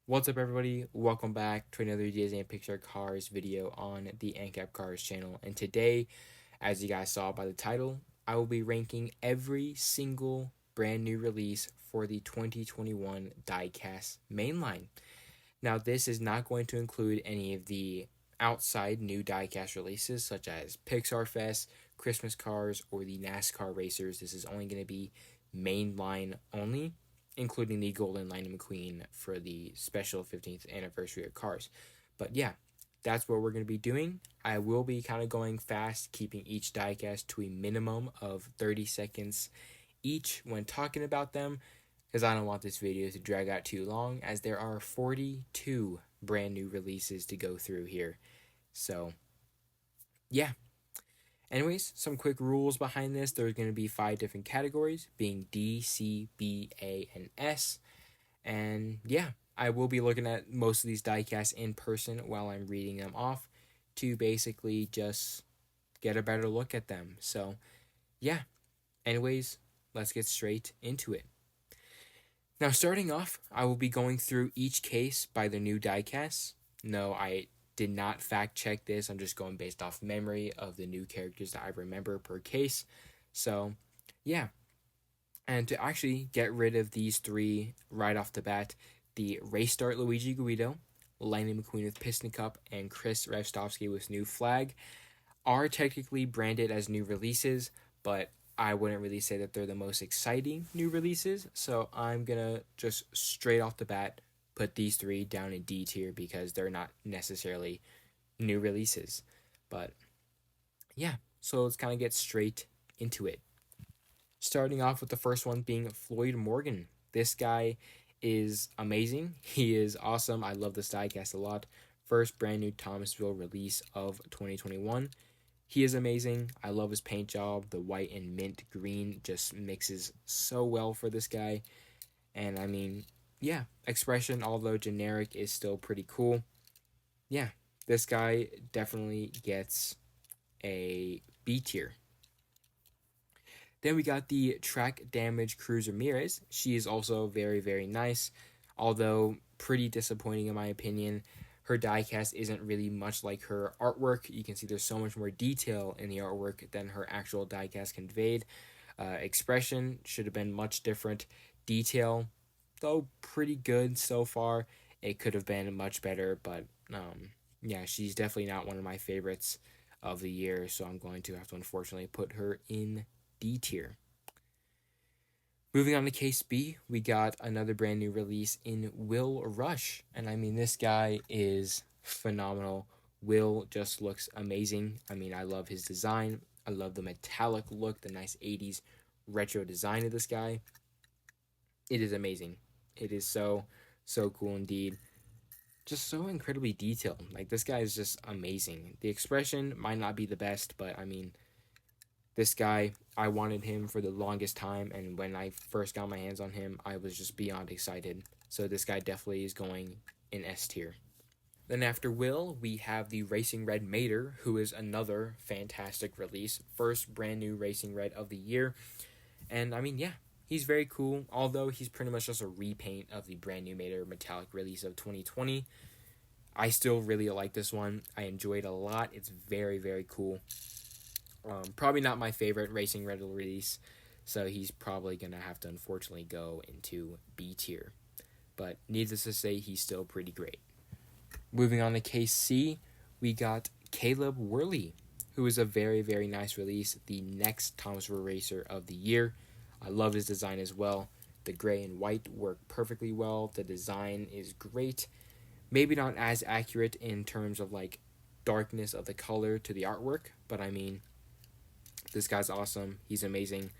What's up, everybody? Welcome back to another Disney and Pixar Cars video on the EndCapCars channel. And today, as you guys saw by the title, I will be ranking every single brand new release for the 2021 diecast mainline. Now, this is not going to include any of the outside new diecast releases, such as Pixar Fest, Christmas Cars, or the NASCAR racers. This is only going to be mainline only, including the Golden Lightning McQueen for the special 15th anniversary of Cars. But yeah, that's what we're going to be doing. I will be kind of going fast, keeping each diecast to a minimum of 30 seconds each when talking about them, because I don't want this video to drag out too long, as there are 42 brand new releases to go through here. So, yeah. Anyways, some quick rules behind this. There's going to be 5 different categories, being D, C, B, A, and S. And yeah, I will be looking at most of these diecasts in person while I'm reading them off to basically just get a better look at them. So, yeah. Anyways, let's get straight into it. Now, starting off, I will be going through each case by the new diecast. No, I did not fact check this. I'm just going based off memory of the new characters that I remember per case. So, yeah. And to actually get rid of these 3 right off the bat, the Race Start Luigi Guido, Lightning McQueen with Piston Cup, and Chris Revstovsky with New Flag are technically branded as new releases, but I wouldn't really say that they're the most exciting new releases. So I'm going to just straight off the bat put these 3 down in D tier because they're not necessarily new releases. But yeah, so let's kind of get straight into it. Starting off with the first one being Floyd Morgan. This guy is amazing. He is awesome. I love this diecast a lot. First brand new Thomasville release of 2021. He is amazing. I love his paint job. The white and mint green just mixes so well for this guy. And I mean, yeah, expression, although generic, is still pretty cool. Yeah, this guy definitely gets a B tier. Then we got the Track Damage Cruz Ramirez. She is also very, very nice, although pretty disappointing in my opinion. Her diecast isn't really much like her artwork. You can see there's so much more detail in the artwork than her actual diecast conveyed. Expression should have been much different. Detail, though pretty good so far. It could have been much better, but yeah, she's definitely not one of my favorites of the year, so I'm going to have to unfortunately put her in D tier. Moving on to case B, we got another brand new release in Will Rush. And I mean, this guy is phenomenal. Will just looks amazing. I mean, I love his design. I love the metallic look, the nice 80s retro design of this guy. It is amazing. It is so cool indeed. Just so incredibly detailed. Like, this guy is just amazing. The expression might not be the best, but I mean, this guy, I wanted him for the longest time, and when I first got my hands on him, I was just beyond excited. So this guy definitely is going in S tier. Then after Will, we have the Racing Red Mater, who is another fantastic release. First brand new Racing Red of the year. And I mean, yeah, he's very cool, although he's pretty much just a repaint of the brand new Mater metallic release of 2020. I still really like this one. I enjoy it a lot. It's very, very cool. Probably not my favorite Racing Red release, so he's probably going to have to unfortunately go into B tier. But needless to say, he's still pretty great. Moving on to case C, we got Caleb Worley, who is a very, very nice release, the next Thomasville Racer of the year. I love his design as well. The gray and white work perfectly well. The design is great. Maybe not as accurate in terms of like darkness of the color to the artwork, but I mean, this guy's awesome. He's amazing.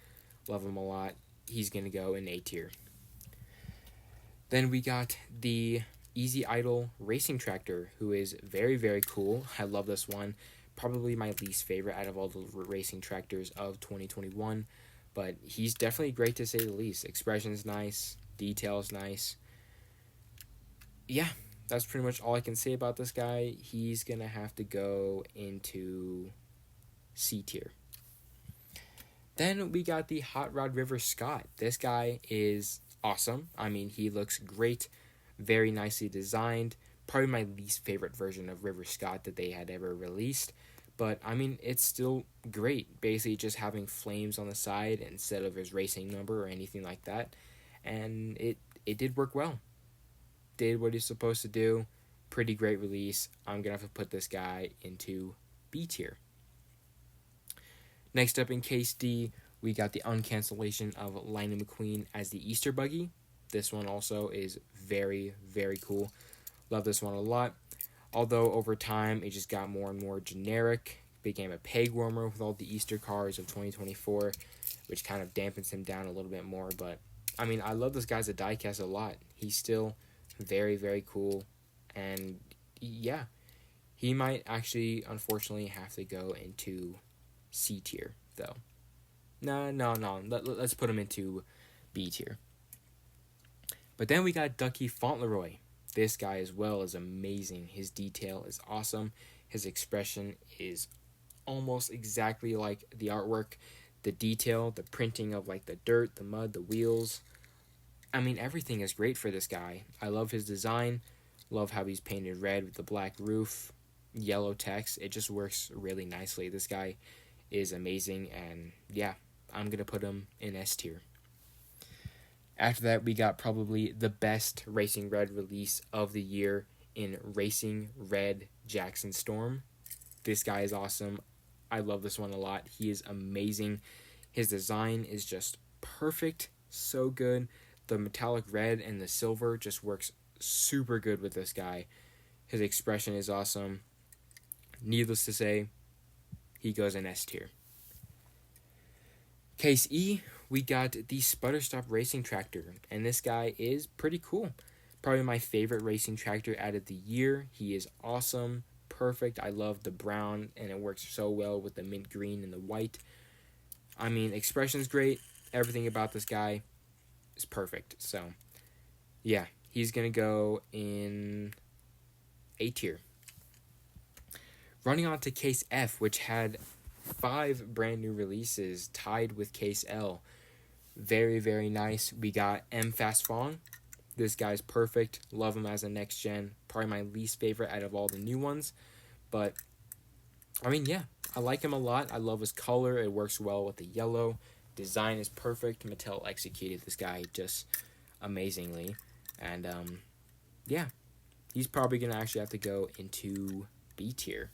Love him a lot. He's going to go in A tier. Then we got the Easy Idle Racing Tractor, who is very, very cool. I love this one. Probably my least favorite out of all the racing tractors of 2021. But he's definitely great to say the least. Expression's nice. Detail's nice. Yeah, that's pretty much all I can say about this guy. He's going to have to go into C tier. Then we got the Hot Rod River Scott. This guy is awesome. I mean, he looks great. very nicely designed. Probably my least favorite version of River Scott that they had ever released. But, I mean, it's still great. Basically, just having flames on the side instead of his racing number or anything like that. And it did work well. Did what he's supposed to do. Pretty great release. I'm going to have to put this guy into B tier. Next up in Case D, we got the uncancellation of Lightning McQueen as the Easter Buggy. This one also is very, very cool. Love this one a lot. Although over time, it just got more and more generic. Became a peg warmer with all the Easter cars of 2024, which kind of dampens him down a little bit more. But, I mean, I love this guy as a diecast a lot. He's still very, very cool. And, yeah, he might actually, unfortunately, have to go into C tier, though. No. Let's put him into B tier. But then we got Ducky Fauntleroy. This guy as well is amazing. His detail is awesome. His expression is almost exactly like the artwork. The detail, the printing of like the dirt, the mud, the wheels. I mean, everything is great for this guy. I love his design. Love how he's painted red with the black roof, yellow text. It just works really nicely. This guy is amazing, and yeah, I'm going to put him in S tier. After that, we got probably the best Racing Red release of the year in Racing Red Jackson Storm. This guy is awesome. I love this one a lot. He is amazing. His design is just perfect. So good. The metallic red and the silver just works super good with this guy. His expression is awesome. Needless to say, he goes in S tier. Case E, we got the Sputterstop Racing Tractor, and this guy is pretty cool. Probably my favorite racing tractor out of the year. He is awesome, perfect. I love the brown, and it works so well with the mint green and the white. I mean, expression's great. Everything about this guy is perfect. So, yeah, he's going to go in A tier. Running on to Case F, which had 5 brand new releases tied with Case L. Very, very nice. We got M Fast Fong. This guy's perfect. Love him as a next gen. Probably my least favorite out of all the new ones. But, I mean, yeah. I like him a lot. I love his color. It works well with the yellow. Design is perfect. Mattel executed this guy just amazingly. And, yeah. He's probably going to actually have to go into B tier.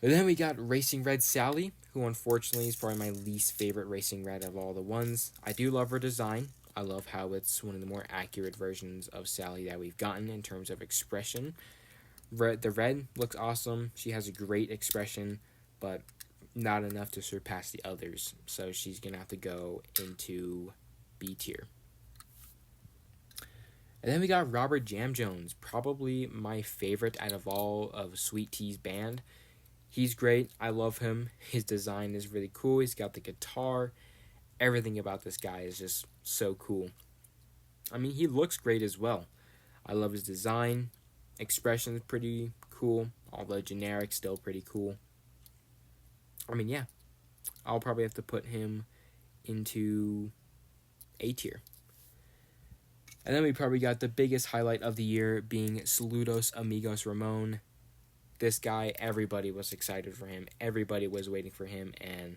But then we got Racing Red Sally, who unfortunately is probably my least favorite Racing Red of all the ones. I do love her design. I love how it's one of the more accurate versions of Sally that we've gotten in terms of expression. The red looks awesome. She has a great expression, but not enough to surpass the others. So she's going to have to go into B tier. And then we got Robert Jam Jones, probably my favorite out of all of Sweet Tea's band. He's great. I love him. His design is really cool. He's got the guitar. Everything about this guy is just so cool. I mean, he looks great as well. I love his design. Expression is pretty cool. Although generic, still pretty cool. I mean, yeah. I'll probably have to put him into A tier. And then we probably got the biggest highlight of the year being Saludos Amigos Ramon. This guy, everybody was excited for him. Everybody was waiting for him, and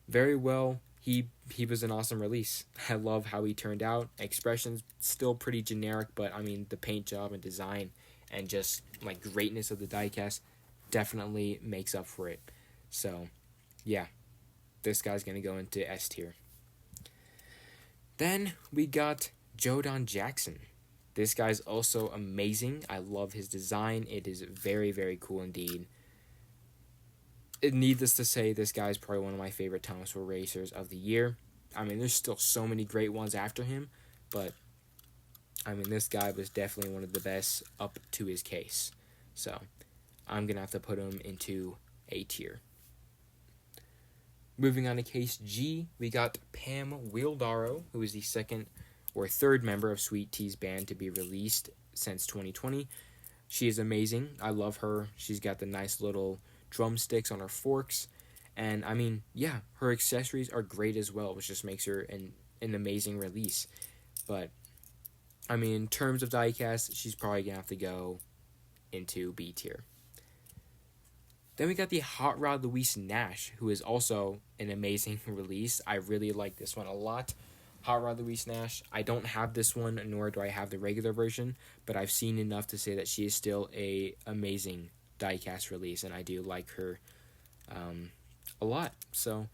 very well, he was an awesome release. I love how he turned out. Expression's still pretty generic, but I mean, the paint job and design and just like greatness of the diecast definitely makes up for it. So, yeah, this guy's going to go into S tier. Then we got Jodon Jackson. This guy's also amazing. I love his design. It is very, very cool indeed. Needless to say, this guy's probably one of my favorite Thomasville racers of the year. I mean, there's still so many great ones after him, but I mean, this guy was definitely one of the best up to his case. So, I'm going to have to put him into A tier. Moving on to Case G, we got Pam Wheeldaro, who is the second or third member of Sweet Tea's band to be released since 2020. She is amazing. I love her. She's got the nice little drumsticks on her forks. And, I mean, yeah, her accessories are great as well, which just makes her an amazing release. But, I mean, in terms of diecast, she's probably going to have to go into B tier. Then we got the Hot Rod Luis Nash, who is also an amazing release. I really like this one a lot. Hot Rod Luis Nash. I don't have this one, nor do I have the regular version, but I've seen enough to say that she is still a amazing diecast release, and I do like her a lot. So,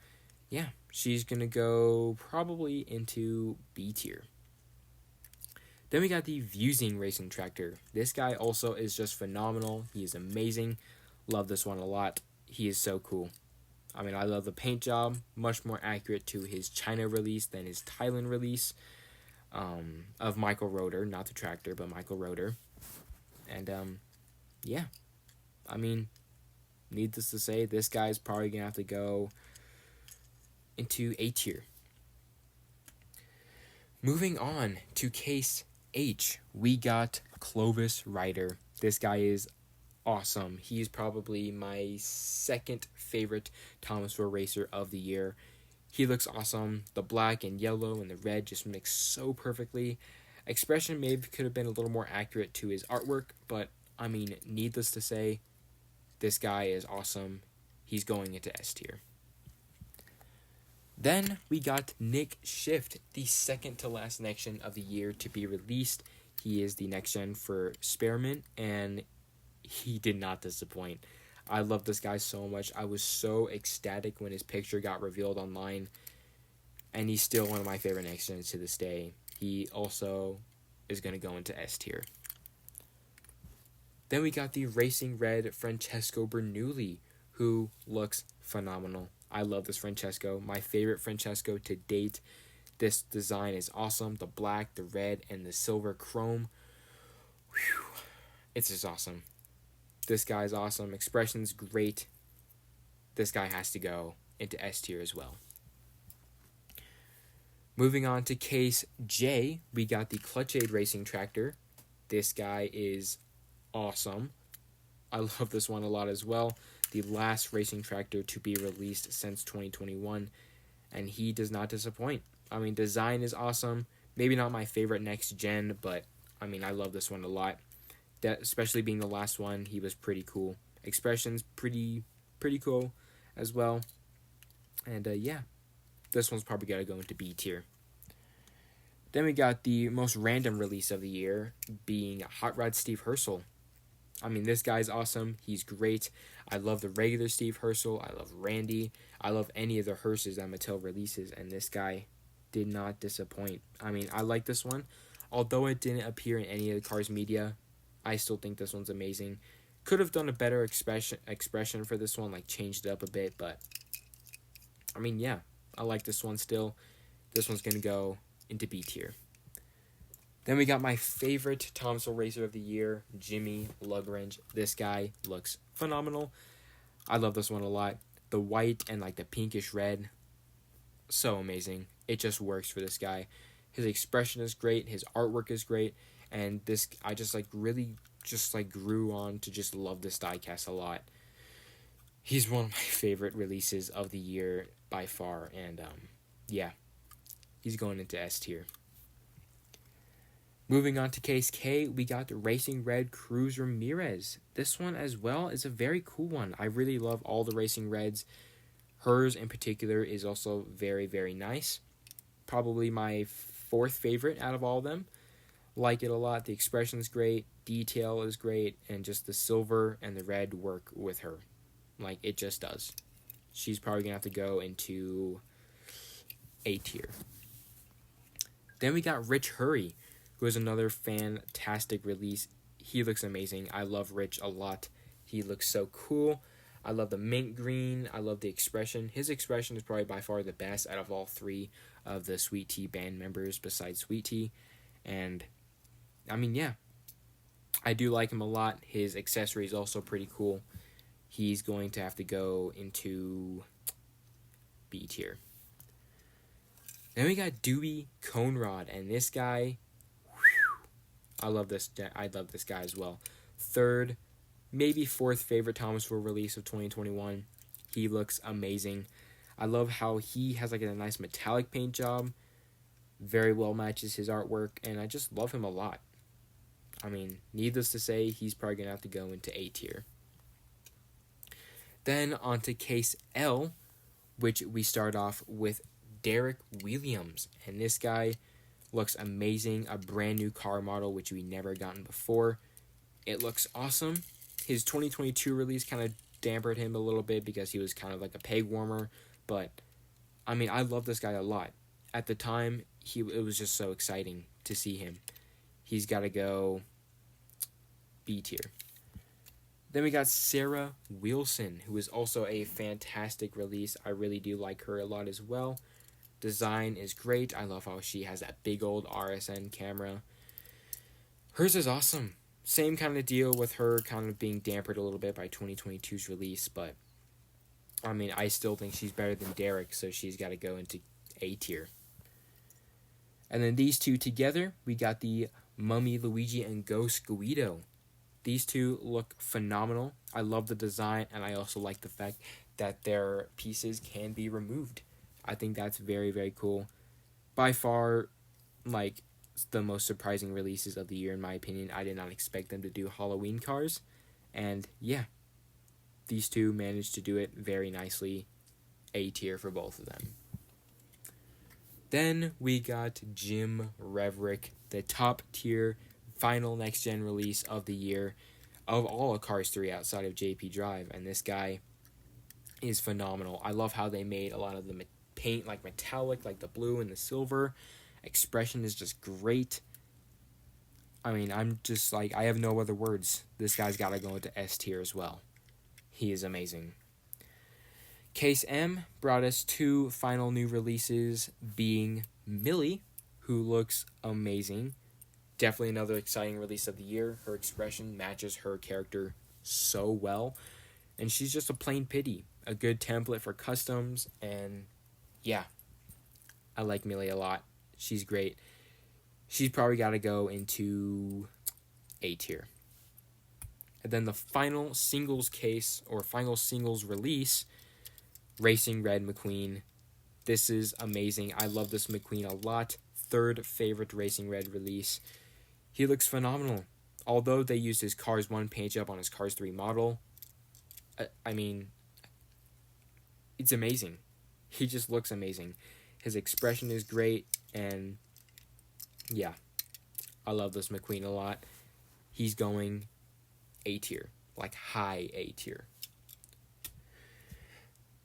yeah, she's going to go probably into B tier. Then we got the Vusing Racing Tractor. This guy also is just phenomenal. He is amazing. Love this one a lot. He is so cool. I mean, I love the paint job. Much more accurate to his China release than his Thailand release of Michael Roeder. Not the tractor, but Michael Roeder. And, yeah. I mean, needless to say, this guy's probably going to have to go into A tier. Moving on to Case H, we got Clovis Rider. This guy is awesome. He's probably my second favorite Thomasville racer of the year. He looks awesome. The black and yellow and the red just mix so perfectly. Expression maybe could have been a little more accurate to his artwork, but I mean, needless to say, this guy is awesome. He's going into S tier. Then we got Nick Shift, the second to last next gen of the year to be released. He is the next gen for Spearmint, and he did not disappoint. I love this guy so much. I was so ecstatic when his picture got revealed online, and he's still one of my favorite next gens to this day. He also is going to go into S tier. Then we got the Racing Red Francesco Bernoulli, who looks phenomenal. I love this Francesco. My favorite Francesco to date. This design is awesome. The black, the red, and the silver chrome. Whew. It's just awesome. This guy's awesome. Expression's great. This guy has to go into S tier as well. Moving on to Case J, we got the Clutch-Aid Racing Tractor. This guy is awesome. I love this one a lot as well. The last racing tractor to be released since 2021, and he does not disappoint. I mean, design is awesome. Maybe not my favorite next gen, but I mean, I love this one a lot. That, especially being the last one, he was pretty cool. Expression's pretty cool as well. And yeah, this one's probably gotta go into B tier. Then we got the most random release of the year, being Hot Rod Steve Herschel. I mean, this guy's awesome. He's great. I love the regular Steve Herschel. I love Randy. I love any of the Hearses that Mattel releases, and this guy did not disappoint. I mean, I like this one. Although it didn't appear in any of the Cars media, I still think this one's amazing. Could have done a better expression for this one, like changed it up a bit, but I mean, yeah, I like this one still. This one's going to go into B tier. Then we got my favorite Thomasville racer of the year, Jimmy Lugrange. This guy looks phenomenal. I love this one a lot. The white and like the pinkish red, so amazing. It just works for this guy. His expression is great. His artwork is great. And this, I just like really just like grew on to just love this diecast a lot. He's one of my favorite releases of the year by far. And yeah, he's going into S tier. Moving on to Case K, we got the Racing Red Cruz Ramirez. This one as well is a very cool one. I really love all the Racing Reds. Hers in particular is also very, very nice. Probably my fourth favorite out of all of them. Like it a lot. The expression's great. Detail is great. And just the silver and the red work with her. Like, it just does. She's probably going to have to go into A tier. Then we got Rich Hurry, who is another fantastic release. He looks amazing. I love Rich a lot. He looks so cool. I love the mint green. I love the expression. His expression is probably by far the best out of all three of the Sweet Tea band members besides Sweet Tea. And, I mean, yeah. I do like him a lot. His accessory is also pretty cool. He's going to have to go into B tier. Then we got Dewey Conrad, and this guy, I love this guy as well. Third, maybe fourth favorite Thomasville release of 2021. He looks amazing. I love how he has like a nice metallic paint job. very well matches his artwork, and I just love him a lot. I mean, needless to say, he's probably going to have to go into A tier. Then on to case L, which we start off with Derek Williams. And this guy looks amazing. A brand new car model, which we never gotten before. It looks awesome. His 2022 release kind of dampened him a little bit because he was kind of like a peg warmer. But, I mean, I love this guy a lot. At the time, it was just so exciting to see him. He's got to go B tier. Then we got Sarah Wilson, who is also a fantastic release. I really do like her a lot as well. Design is great. I love how she has that big old RSN camera. Hers is awesome. Same kind of deal with her kind of being dampened a little bit by 2022's release, but I mean, I still think she's better than Derek, so she's got to go into A tier. And then these two together, we got the Mummy Luigi and Ghost Guido. These two look phenomenal. I love the design, and I also like the fact that their pieces can be removed. I think that's very, very cool. By far, like, the most surprising releases of the year, in my opinion. I did not expect them to do Halloween cars. And, yeah, these two managed to do it very nicely. A tier for both of them. Then we got Jim Reverick, the top tier final next-gen release of the year of all of Cars 3 outside of JP Drive, and this guy is phenomenal. I love how they made a lot of the paint like metallic, like the blue and the silver. Expression is just great. I mean, I'm just like, I have no other words. This guy's got to go into S tier as well. He is amazing. Case M brought us two final new releases, being Millie, who looks amazing. Definitely another exciting release of the year. Her expression matches her character so well. And she's just a plain pity. A good template for customs. And yeah, I like Millie a lot. She's great. She's probably got to go into A tier. And then the final singles case, or final singles release, Racing Red McQueen. This is amazing. I love this McQueen a lot. Third favorite Racing Red release. He looks phenomenal. Although they used his Cars 1 paint job on his Cars 3 model, I mean, it's amazing. He just looks amazing. His expression is great, and yeah, I love this McQueen a lot. He's going A tier, like high A tier.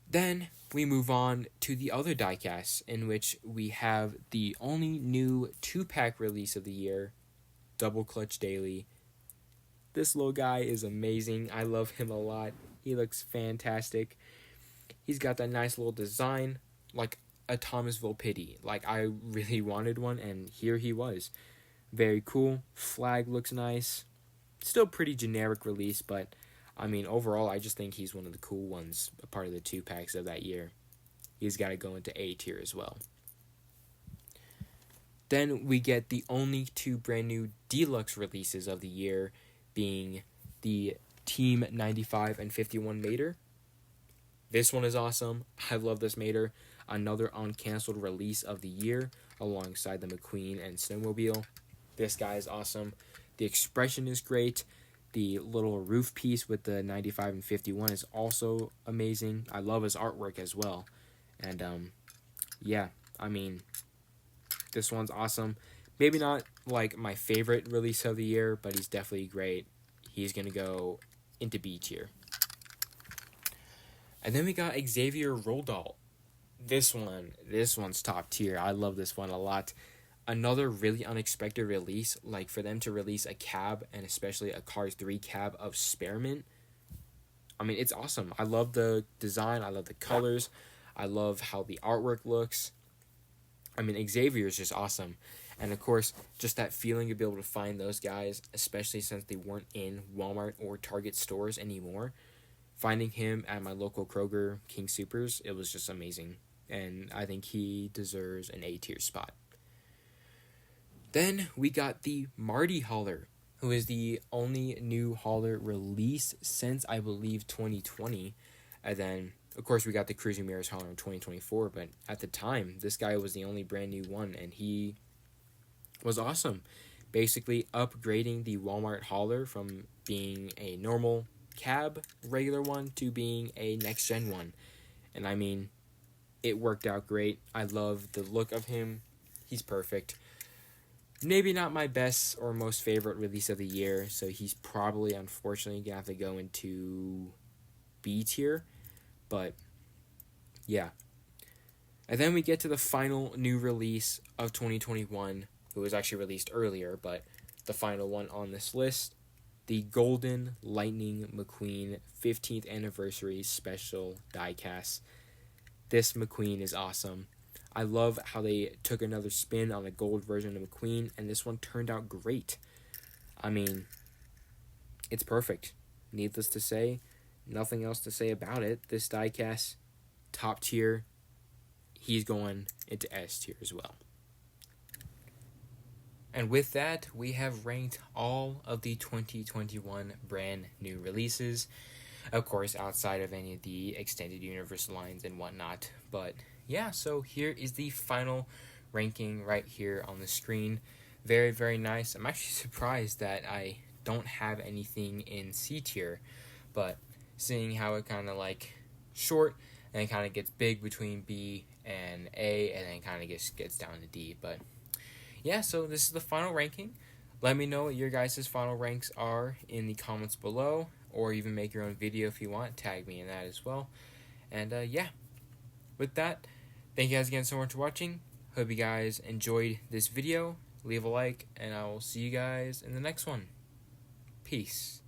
Then we move on to the other diecasts, in which we have the only new 2-pack release of the year, Double Clutch Daily. This little guy is amazing. I love him a lot. He looks fantastic. He's got that nice little design, like a Thomasville Pity. Like, I really wanted one, and here he was. Very cool. Flag looks nice. Still pretty generic release, but I mean, overall, I just think he's one of the cool ones, a part of the 2-packs of that year. He's got to go into A tier as well. Then we get the only two brand new deluxe releases of the year, being the Team 95 and 51 Mater. This one is awesome. I love this Mater. Another uncanceled release of the year, alongside the McQueen and Snowmobile. This guy is awesome. The expression is great. The little roof piece with the 95 and 51 is also amazing. I love his artwork as well. And, yeah, I mean, this one's awesome. Maybe not, like, my favorite release of the year, but he's definitely great. He's going to go into B tier. And then we got Xavier Roldahl. This one's top tier. I love this one a lot. Another really unexpected release, like for them to release a cab, and especially a Cars 3 cab of Spearmint. I mean, it's awesome. I love the design. I love the colors. I love how the artwork looks. I mean, Xavier is just awesome. And of course, just that feeling to be able to find those guys, especially since they weren't in Walmart or Target stores anymore. Finding him at my local Kroger King Supers, it was just amazing. And I think he deserves an A tier spot. Then we got the Marty Hauler, who is the only new hauler release since, I believe, 2020. And then Of course, we got the Cruising Mirrors hauler in 2024, but at the time, this guy was the only brand new one, and he was awesome. Basically, upgrading the Walmart hauler from being a normal cab, regular one, to being a next-gen one. And I mean, it worked out great. I love the look of him. He's perfect. Maybe not my best or most favorite release of the year, so he's probably, unfortunately, going to have to go into B tier. But, yeah. And then we get to the final new release of 2021. It was actually released earlier, but the final one on this list. The Golden Lightning McQueen 15th Anniversary Special Diecast. This McQueen is awesome. I love how they took another spin on a gold version of McQueen, and this one turned out great. I mean, it's perfect. Needless to say, nothing else to say about it. This diecast, top tier. He's going into S tier as well. And with that, we have ranked all of the 2021 brand new releases. Of course, outside of any of the extended universe lines and whatnot. But yeah, so here is the final ranking right here on the screen. Very, very nice. I'm actually surprised that I don't have anything in C tier, but seeing how it kind of like short and then kind of gets big between B and A and then kind of gets down to D. But yeah, so this is the final ranking. Let me know what your guys' final ranks are in the comments below, or even make your own video if you want. Tag me in that as well. And yeah, with that, thank you guys again so much for watching. Hope you guys enjoyed this video. Leave a like, and I will see you guys in the next one. Peace.